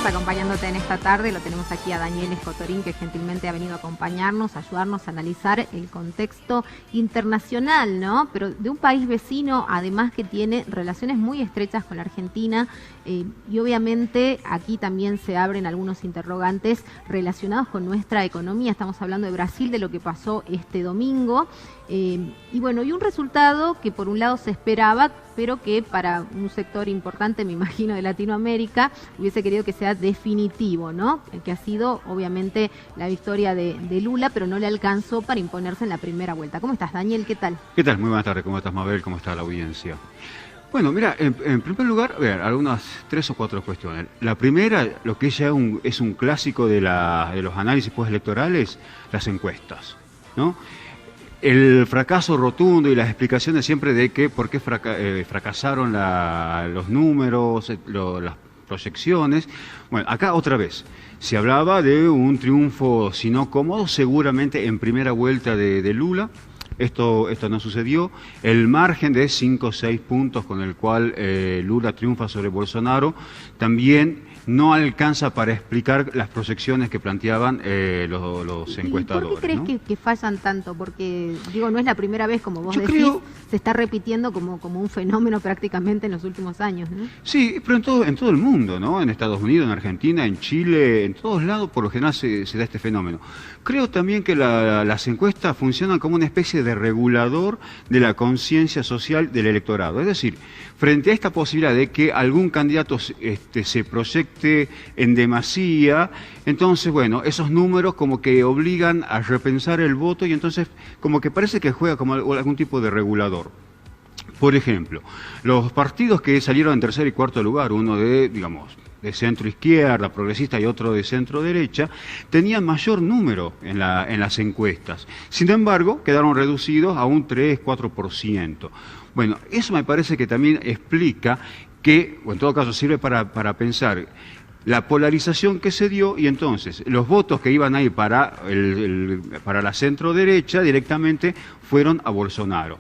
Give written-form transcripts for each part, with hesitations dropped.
acompañándote en esta tarde. Lo tenemos aquí a Daniel Escotorín, que gentilmente ha venido a acompañarnos, a ayudarnos a analizar el contexto internacional, ¿no? Pero de un país vecino, además, que tiene relaciones muy estrechas con la Argentina, y obviamente aquí también se abren algunos interrogantes relacionados con nuestra economía. Estamos hablando de Brasil, de lo que pasó este domingo, y bueno, y un resultado que por un lado se esperaba, pero que para un sector importante, me imagino, de Latinoamérica, hubiese querido que sea definitivo, ¿no? Que ha sido, obviamente, la victoria de Lula, pero no le alcanzó para imponerse en la primera vuelta. ¿Cómo estás, Daniel? ¿Qué tal? ¿Qué tal? Muy buenas tardes. ¿Cómo estás, Mabel? ¿Cómo está la audiencia? Bueno, mira, en primer lugar, a ver, algunas 3 o 4 cuestiones. La primera, lo que ya es un clásico de los análisis postelectorales, las encuestas, ¿no? El fracaso rotundo y las explicaciones siempre de que por qué fracasaron los números, las proyecciones. Bueno, acá otra vez, se hablaba de un triunfo, si no cómodo, seguramente en primera vuelta de Lula. Esto no sucedió. El margen de 5 o 6 puntos con el cual Lula triunfa sobre Bolsonaro también no alcanza para explicar las proyecciones que planteaban los encuestadores. ¿Por qué crees, ¿no? que fallan tanto? Porque, digo, no es la primera vez, como vos Yo decís, creo... se está repitiendo como un fenómeno prácticamente en los últimos años, ¿no? Sí, pero en todo el mundo, ¿no? En Estados Unidos, en Argentina, en Chile, en todos lados, por lo general se da este fenómeno. Creo también que las encuestas funcionan como una especie de regulador de la conciencia social del electorado. Es decir, frente a esta posibilidad de que algún candidato se proyecte en demasía, entonces, bueno, esos números como que obligan a repensar el voto y entonces como que parece que juega como algún tipo de regulador. Por ejemplo, los partidos que salieron en tercer y cuarto lugar, uno de centro izquierda, progresista, y otro de centro derecha, tenían mayor número en las encuestas. Sin embargo, quedaron reducidos a un 3-4%. Bueno, eso me parece que también explica que, o en todo caso sirve para pensar la polarización que se dio, y entonces los votos que iban ahí para la centro derecha directamente fueron a Bolsonaro,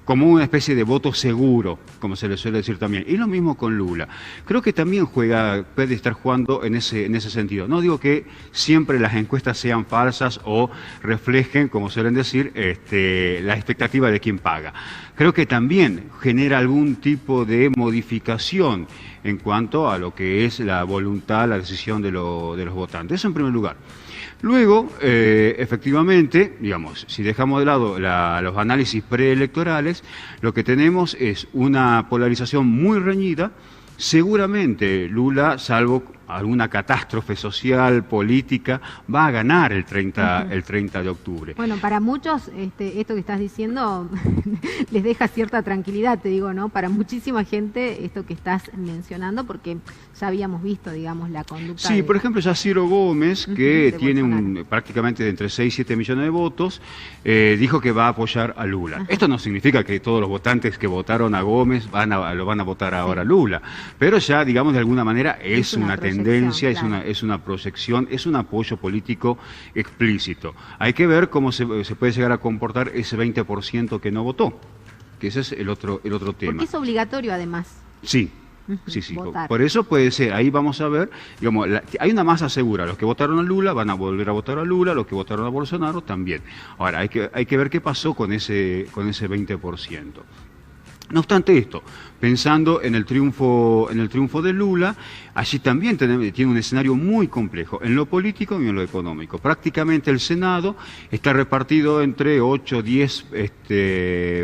como una especie de voto seguro, como se le suele decir también. Y lo mismo con Lula. Creo que también puede estar jugando en ese sentido. No digo que siempre las encuestas sean falsas o reflejen, como suelen decir, la expectativa de quien paga. Creo que también genera algún tipo de modificación en cuanto a lo que es la voluntad, la decisión de los votantes. Eso en primer lugar. Luego, efectivamente, digamos, si dejamos de lado los análisis preelectorales, lo que tenemos es una polarización muy reñida. Seguramente Lula, salvo alguna catástrofe social, política, va a ganar el 30 de octubre. Bueno, para muchos esto que estás diciendo les deja cierta tranquilidad, te digo, ¿no? Para muchísima gente esto que estás mencionando, porque ya habíamos visto, digamos, la conducta. Sí, por ejemplo, ya Ciro Gómez, que tiene prácticamente entre 6 y 7 millones de votos, dijo que va a apoyar a Lula. Esto no significa que todos los votantes que votaron a Gómez lo van a votar ahora a Lula, pero ya, digamos, de alguna manera es una tendencia, claro. es una proyección, es un apoyo político explícito. Hay que ver cómo se puede llegar a comportar ese 20% que no votó, que ese es el otro tema. Porque es obligatorio, además. Sí. Sí. Por eso puede ser, ahí vamos a ver, digamos, hay una masa segura. Los que votaron a Lula van a volver a votar a Lula, los que votaron a Bolsonaro también. Ahora, hay que ver qué pasó con ese 20%. No obstante esto, pensando en el triunfo de Lula, allí también tiene un escenario muy complejo, en lo político y en lo económico. Prácticamente el Senado está repartido entre 8 o 10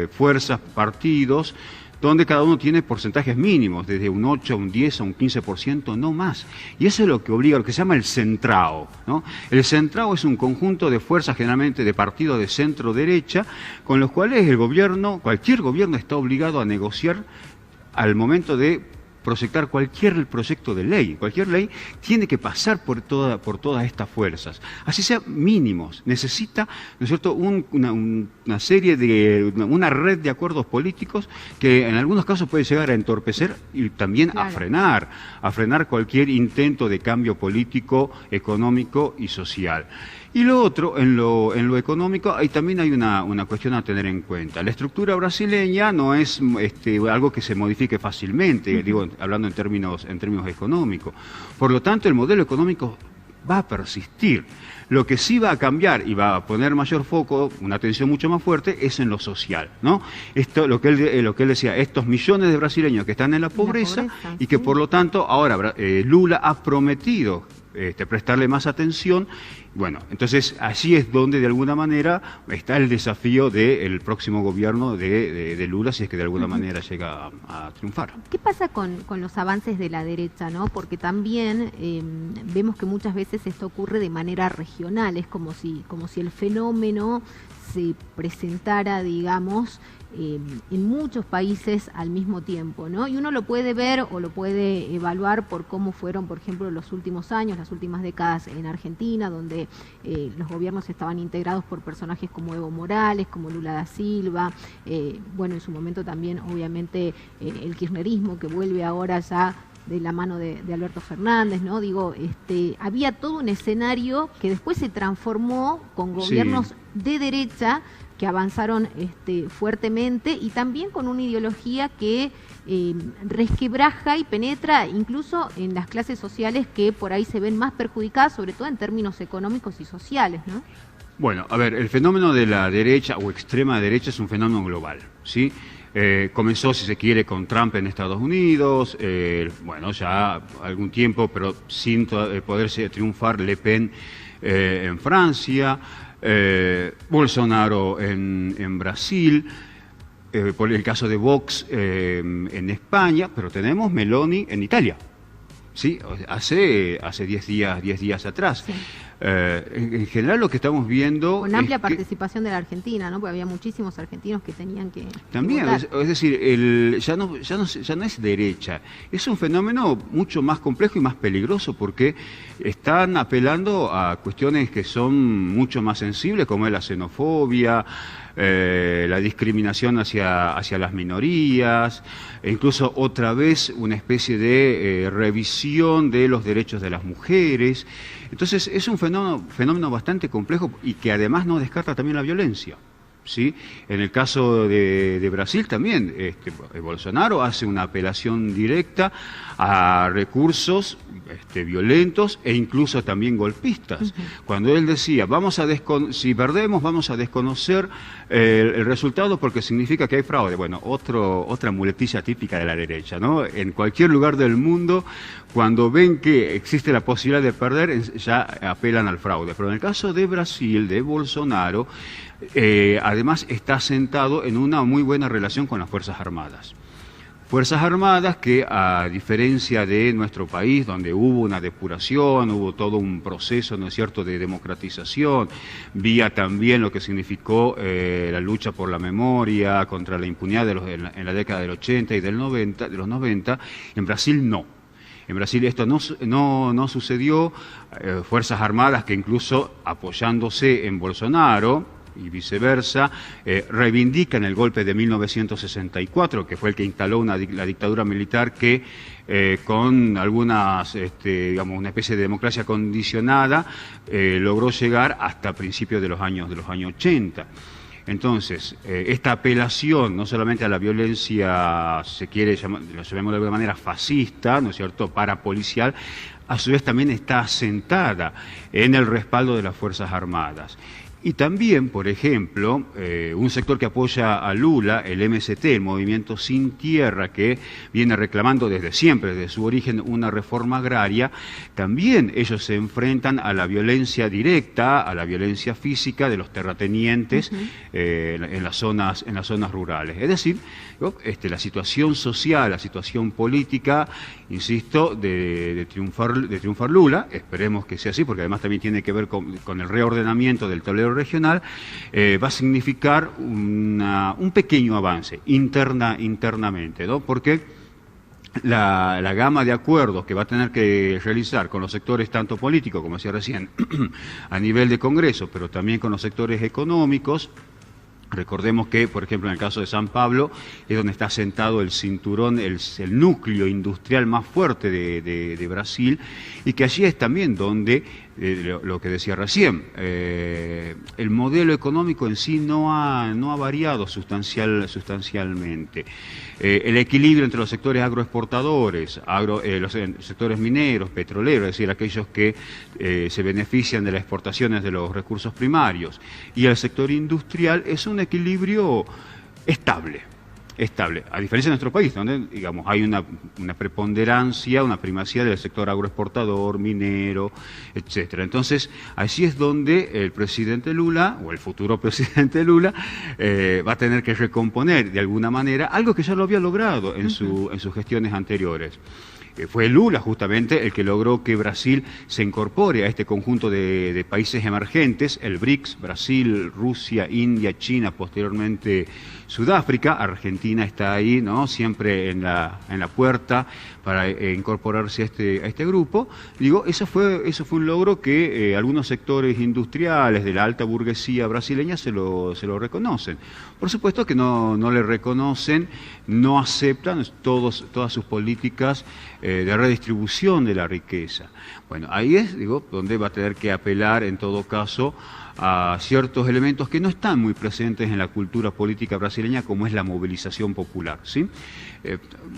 fuerzas, partidos, donde cada uno tiene porcentajes mínimos, desde un 8 a un 10 a un 15%, no más. Y eso es lo que obliga, lo que se llama el centrao, ¿no? El centrao es un conjunto de fuerzas, generalmente de partidos de centro-derecha, con los cuales cualquier gobierno está obligado a negociar al momento de proyectar cualquier proyecto de ley. Cualquier ley tiene que pasar por todas estas fuerzas, así sea mínimos. Necesita, ¿no es cierto?, una serie una red de acuerdos políticos que en algunos casos puede llegar a entorpecer y también a frenar cualquier intento de cambio político, económico y social. Y lo otro, en lo económico, ahí también hay una cuestión a tener en cuenta. La estructura brasileña no es algo que se modifique fácilmente, digo, hablando en términos económicos. Por lo tanto, el modelo económico va a persistir. Lo que sí va a cambiar y va a poner mayor foco, una atención mucho más fuerte, es en lo social, ¿no? Esto, lo que él decía, estos millones de brasileños que están en la pobreza y que por lo tanto ahora Lula ha prometido prestarle más atención. Bueno, entonces allí es donde de alguna manera está el desafío del próximo gobierno de Lula, si es que de alguna manera llega a triunfar. ¿Qué pasa con los avances de la derecha, no? Porque también vemos que muchas veces esto ocurre de manera regional, es como si el fenómeno se presentara, digamos, en muchos países al mismo tiempo, ¿no? Y uno lo puede ver o lo puede evaluar por cómo fueron, por ejemplo, los últimos años, las últimas décadas en Argentina, donde los gobiernos estaban integrados por personajes como Evo Morales, como Lula da Silva, bueno, en su momento también, obviamente, el kirchnerismo, que vuelve ahora ya de la mano de Alberto Fernández, ¿no? Digo, había todo un escenario que después se transformó con gobiernos de derecha que avanzaron fuertemente y también con una ideología que resquebraja y penetra incluso en las clases sociales que por ahí se ven más perjudicadas, sobre todo en términos económicos y sociales, ¿no? Bueno, a ver, el fenómeno de la derecha o extrema derecha es un fenómeno global, ¿sí? Comenzó, si se quiere, con Trump en Estados Unidos, bueno, ya algún tiempo, pero sin poderse triunfar Le Pen en Francia, Bolsonaro en Brasil, por el caso de Vox en España, pero tenemos Meloni en Italia, ¿sí? Hace 10 días atrás. Sí. En general lo que estamos viendo... Con amplia participación de la Argentina, ¿no? Porque había muchísimos argentinos que tenían que también, es decir, ya no es derecha. Es un fenómeno mucho más complejo y más peligroso porque están apelando a cuestiones que son mucho más sensibles, como es la xenofobia, la discriminación hacia las minorías, e incluso otra vez una especie de revisión de los derechos de las mujeres. Entonces es un fenómeno bastante complejo y que además no descarta también la violencia, ¿sí? En el caso de Brasil también, Bolsonaro hace una apelación directa a recursos violentos e incluso también golpistas. Cuando él decía, si perdemos vamos a desconocer el resultado porque significa que hay fraude. Bueno, otra muletilla típica de la derecha, ¿no? En cualquier lugar del mundo, cuando ven que existe la posibilidad de perder, ya apelan al fraude. Pero en el caso de Brasil, de Bolsonaro, además está sentado en una muy buena relación con las Fuerzas Armadas. Fuerzas Armadas que, a diferencia de nuestro país, donde hubo una depuración, hubo todo un proceso, ¿no es cierto?, de democratización, vía también lo que significó la lucha por la memoria, contra la impunidad en la década del 80 y de los 90, en Brasil no. En Brasil esto no sucedió. Fuerzas Armadas que incluso apoyándose en Bolsonaro y viceversa, reivindican el golpe de 1964, que fue el que instaló la dictadura militar que con algunas, digamos, una especie de democracia condicionada, logró llegar hasta principios de los años 80. Entonces, esta apelación no solamente a la violencia, se quiere llamar, lo llamemos de alguna manera fascista, ¿no es cierto?, parapolicial, a su vez también está asentada en el respaldo de las Fuerzas Armadas. Y también, por ejemplo, un sector que apoya a Lula, el MST, el Movimiento Sin Tierra, que viene reclamando desde siempre, desde su origen, una reforma agraria, también ellos se enfrentan a la violencia directa, a la violencia física de los terratenientes en las zonas rurales. Es decir, la situación social, la situación política, insisto, de triunfar Lula, esperemos que sea así, porque además también tiene que ver con el reordenamiento del tablero regional, va a significar un pequeño avance internamente, ¿no? Porque la gama de acuerdos que va a tener que realizar con los sectores tanto políticos, como decía recién, a nivel de Congreso, pero también con los sectores económicos. Recordemos que, por ejemplo, en el caso de San Pablo, es donde está sentado el cinturón, el núcleo industrial más fuerte de Brasil, y que allí es también donde lo que decía recién. El modelo económico en sí no ha variado sustancialmente. El equilibrio entre los sectores agroexportadores, los sectores mineros, petroleros, es decir, aquellos que se benefician de las exportaciones de los recursos primarios, y el sector industrial es un equilibrio estable, a diferencia de nuestro país, donde, digamos, hay una preponderancia, una primacía del sector agroexportador, minero, etcétera. Entonces, así es donde el presidente Lula, o el futuro presidente Lula, va a tener que recomponer de alguna manera algo que ya lo había logrado en sus gestiones anteriores. Fue Lula justamente el que logró que Brasil se incorpore a este conjunto de países emergentes, el BRICS, Brasil, Rusia, India, China, posteriormente Sudáfrica. Argentina está ahí, ¿no?, siempre en la puerta para incorporarse a este grupo. Digo, eso fue un logro que algunos sectores industriales de la alta burguesía brasileña se lo reconocen. Por supuesto que no le reconocen, no aceptan todas sus políticas de redistribución de la riqueza. Bueno, ahí es, digo, donde va a tener que apelar en todo caso a ciertos elementos que no están muy presentes en la cultura política brasileña, como es la movilización popular, ¿sí?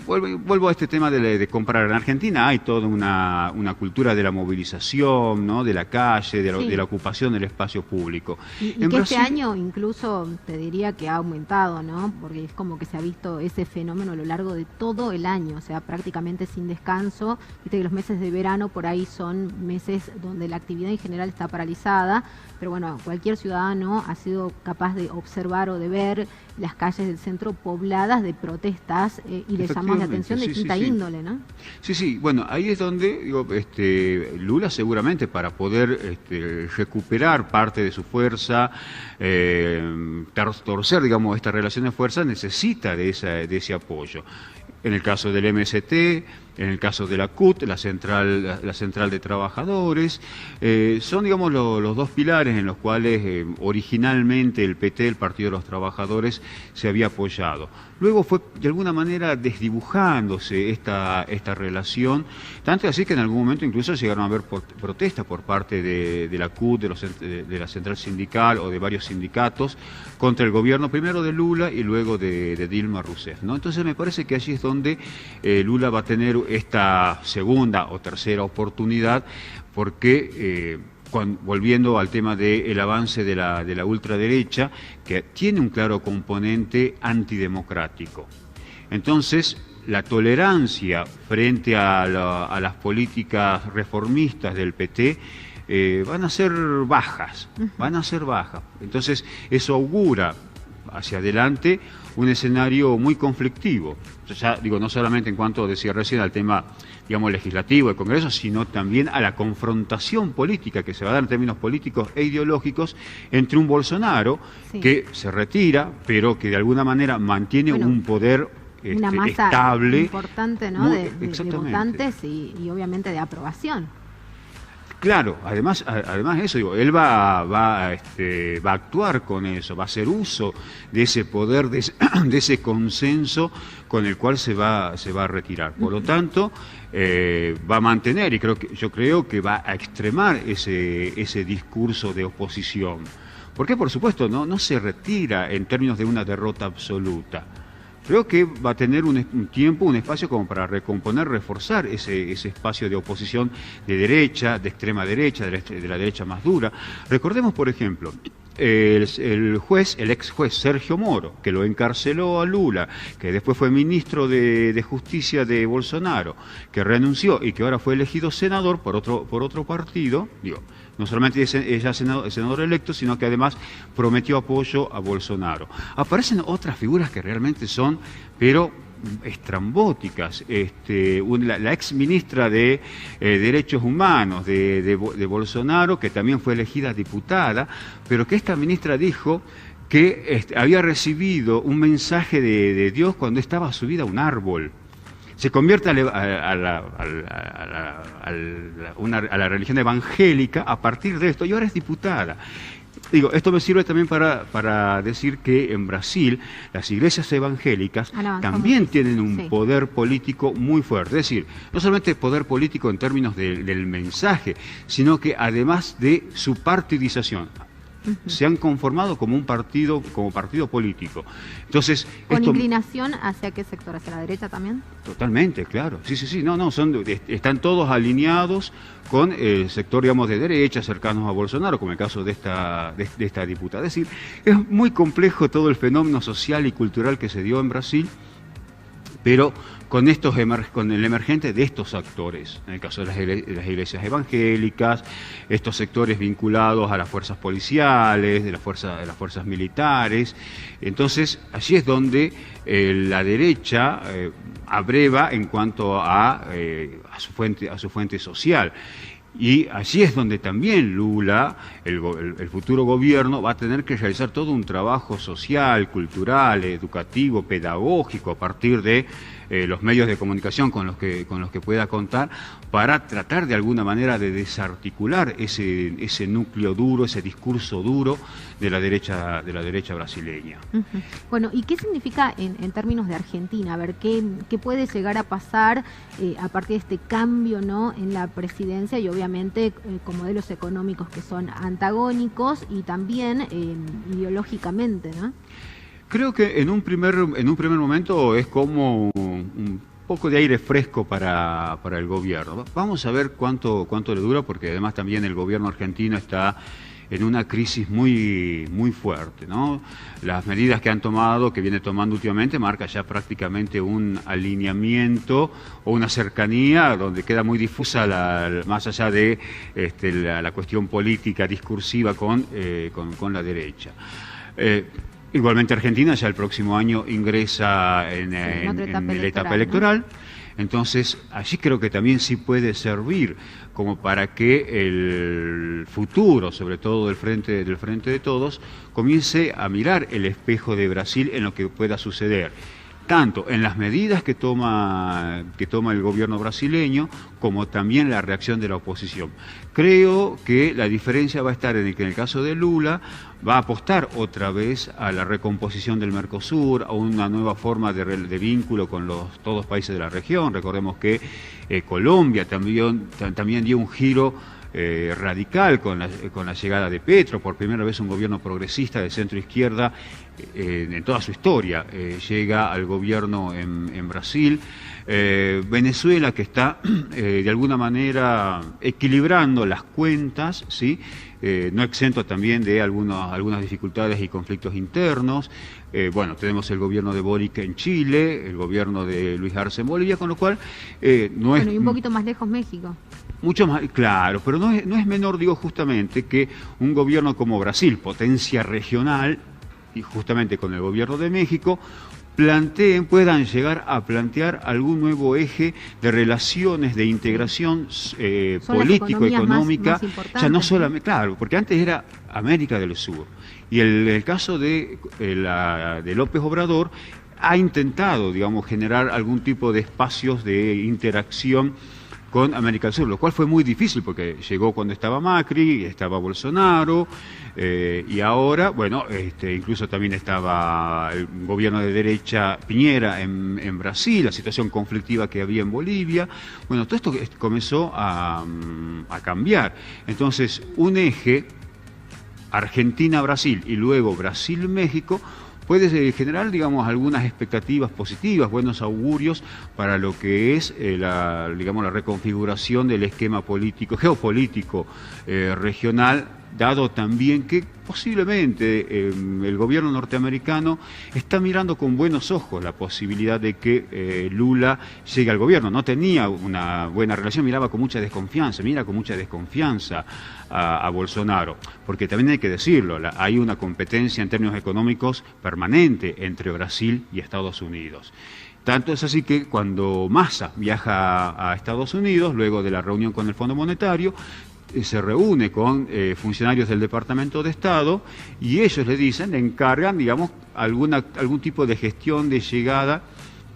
Vuelvo a este tema de comprar. En Argentina hay toda una cultura de la movilización, ¿no?, de la calle, de la ocupación del espacio público. Y que Brasil, este año incluso te diría que ha aumentado, ¿no?, porque es como que se ha visto ese fenómeno a lo largo de todo el año, o sea, prácticamente sin descanso. Viste que los meses de verano por ahí son meses donde la actividad en general está paralizada, pero bueno, cualquier ciudadano ha sido capaz de observar o de ver las calles del centro pobladas de protestas y le llamamos la atención de distinta índole, ¿no? Sí, bueno, ahí es donde, digo, Lula seguramente para poder recuperar parte de su fuerza, torcer, digamos, esta relación de fuerza, necesita de ese apoyo. En el caso del MST, en el caso de la CUT, la central de trabajadores, son, digamos, los dos pilares en los cuales originalmente el PT, el Partido de los Trabajadores, se había apoyado. Luego fue de alguna manera desdibujándose esta relación, tanto así que en algún momento incluso llegaron a haber protestas por parte de la CUT, de la central sindical o de varios sindicatos contra el gobierno, primero de Lula y luego de Dilma Rousseff, ¿no? Entonces me parece que allí es donde Lula va a tener esta segunda o tercera oportunidad, porque volviendo al tema del avance de la ultraderecha, que tiene un claro componente antidemocrático. Entonces, la tolerancia frente a las políticas reformistas del PT van a ser bajas, Entonces, eso augura hacia adelante un escenario muy conflictivo. Ya digo, no solamente en cuanto decía recién al tema, digamos, legislativo del Congreso, sino también a la confrontación política que se va a dar en términos políticos e ideológicos entre un Bolsonaro que se retira, pero que de alguna manera mantiene un poder una masa estable, importante, ¿no?, de votantes y obviamente de aprobación. Claro, además eso, digo, él va a actuar con eso, va a hacer uso de ese poder, de ese consenso con el cual se va a retirar. Por lo tanto, va a mantener, y yo creo que va a extremar ese discurso de oposición. Porque, por supuesto, no se retira en términos de una derrota absoluta. Creo que va a tener un tiempo, un espacio como para recomponer, reforzar ese espacio de oposición de derecha, de extrema derecha, de la derecha más dura. Recordemos, por ejemplo, el ex juez Sergio Moro, que lo encarceló a Lula, que después fue ministro de Justicia de Bolsonaro, que renunció y que ahora fue elegido senador por otro partido, digo, no solamente es ya senador electo, sino que además prometió apoyo a Bolsonaro. Aparecen otras figuras que realmente son, pero estrambóticas. La ex ministra de Derechos Humanos de Bolsonaro, que también fue elegida diputada, pero que esta ministra dijo que había recibido un mensaje de Dios cuando estaba subida a un árbol. Se convierte a la religión evangélica a partir de esto, y ahora es diputada. Digo, esto me sirve también para decir que en Brasil las iglesias evangélicas también tienen un poder político muy fuerte. Es decir, no solamente poder político en términos del mensaje, sino que además de su partidización. Se han conformado como partido político. Entonces, ¿con inclinación hacia qué sector? ¿Hacia la derecha también? Totalmente, claro. Sí. No, están todos alineados con el sector, digamos, de derecha, cercanos a Bolsonaro, como el caso de esta diputada. Es decir, es muy complejo todo el fenómeno social y cultural que se dio en Brasil, pero con el emergente de estos actores, en el caso de las iglesias evangélicas, estos sectores vinculados a las fuerzas policiales, de las fuerzas militares. Entonces, allí es donde la derecha abreva en cuanto a su fuente social. Y allí es donde también Lula, el futuro gobierno, va a tener que realizar todo un trabajo social, cultural, educativo, pedagógico, a partir de los medios de comunicación con los que pueda contar, para tratar de alguna manera de desarticular ese núcleo duro, ese discurso duro de la derecha brasileña. Bueno, ¿y qué significa en términos de Argentina? A ver, ¿qué puede llegar a pasar a partir de este cambio, ¿no?, en la presidencia, y obviamente con modelos económicos que son antagónicos y también ideológicamente, ¿no? Creo que en un primer momento es como un poco de aire fresco para el gobierno. Vamos a ver cuánto le dura, porque además también el gobierno argentino está en una crisis muy fuerte, ¿no? Las medidas que han tomado, que viene tomando últimamente, marca ya prácticamente un alineamiento o una cercanía donde queda muy difusa, más allá de la cuestión política discursiva con la derecha. Igualmente Argentina ya el próximo año ingresa en la etapa electoral. Entonces, allí creo que también sí puede servir como para que el futuro, sobre todo del Frente de Todos, comience a mirar el espejo de Brasil en lo que pueda suceder, tanto en las medidas que toma el gobierno brasileño, como también la reacción de la oposición. Creo que la diferencia va a estar en que en el caso de Lula va a apostar otra vez a la recomposición del Mercosur, a una nueva forma de vínculo con todos los países de la región. Recordemos que Colombia también dio un giro radical con la llegada de Petro. Por primera vez un gobierno progresista de centro izquierda en toda su historia llega al gobierno en Brasil. Venezuela, que está de alguna manera equilibrando las cuentas, ¿sí? No exento también de algunas dificultades y conflictos internos. Bueno, tenemos el gobierno de Boric en Chile, el gobierno de Luis Arce en Bolivia, con lo cual no es... Bueno, y un poquito más lejos México. Mucho más, claro, pero no es menor, digo, justamente que un gobierno como Brasil, potencia regional, y justamente con el gobierno de México, puedan llegar a plantear algún nuevo eje de relaciones, de integración político-económica. Ya no solamente, claro, porque antes era América del Sur. Y el caso de López Obrador ha intentado, digamos, generar algún tipo de espacios de interacción con América del Sur, lo cual fue muy difícil porque llegó cuando estaba Macri, estaba Bolsonaro, y ahora, bueno, incluso también estaba el gobierno de derecha Piñera en Brasil, la situación conflictiva que había en Bolivia. Bueno, todo esto comenzó a cambiar. Entonces, un eje Argentina-Brasil y luego Brasil-México puede generar, digamos, algunas expectativas positivas, buenos augurios para lo que es la reconfiguración del esquema geopolítico regional, dado también que posiblemente el gobierno norteamericano está mirando con buenos ojos la posibilidad de que Lula llegue al gobierno. No tenía una buena relación, mira con mucha desconfianza a Bolsonaro, porque también hay que decirlo, hay una competencia en términos económicos permanente entre Brasil y Estados Unidos. Tanto es así que cuando Massa viaja a Estados Unidos, luego de la reunión con el Fondo Monetario, se reúne con funcionarios del Departamento de Estado y ellos le encargan, digamos, algún tipo de gestión de llegada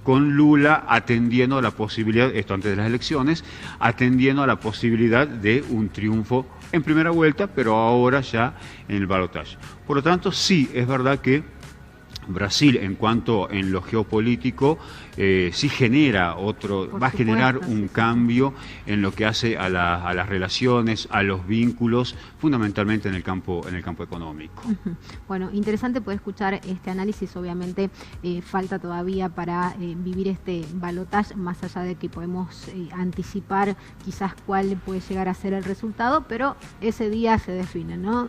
con Lula, atendiendo a la posibilidad, esto antes de las elecciones, atendiendo a la posibilidad de un triunfo en primera vuelta, pero ahora ya en el balotaje. Por lo tanto, sí, es verdad que Brasil, en cuanto en lo geopolítico, sí genera va a generar un cambio en lo que hace a las relaciones, a los vínculos, fundamentalmente en el campo económico. Bueno, interesante poder escuchar este análisis. Obviamente falta todavía para vivir este balotaje, más allá de que podemos anticipar quizás cuál puede llegar a ser el resultado, pero ese día se define, ¿no?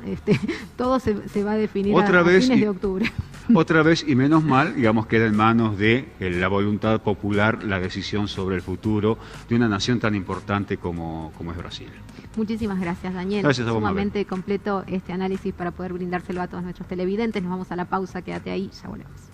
Todo se va a definir a fines de octubre. Otra vez, y menos mal, digamos, queda en manos de la voluntad popular la decisión sobre el futuro de una nación tan importante como es Brasil. Muchísimas gracias, Daniel. Gracias a vos, Sumamente Mabel. completo este análisis para poder brindárselo a todos nuestros televidentes. Nos vamos a la pausa, quédate ahí, ya volvemos.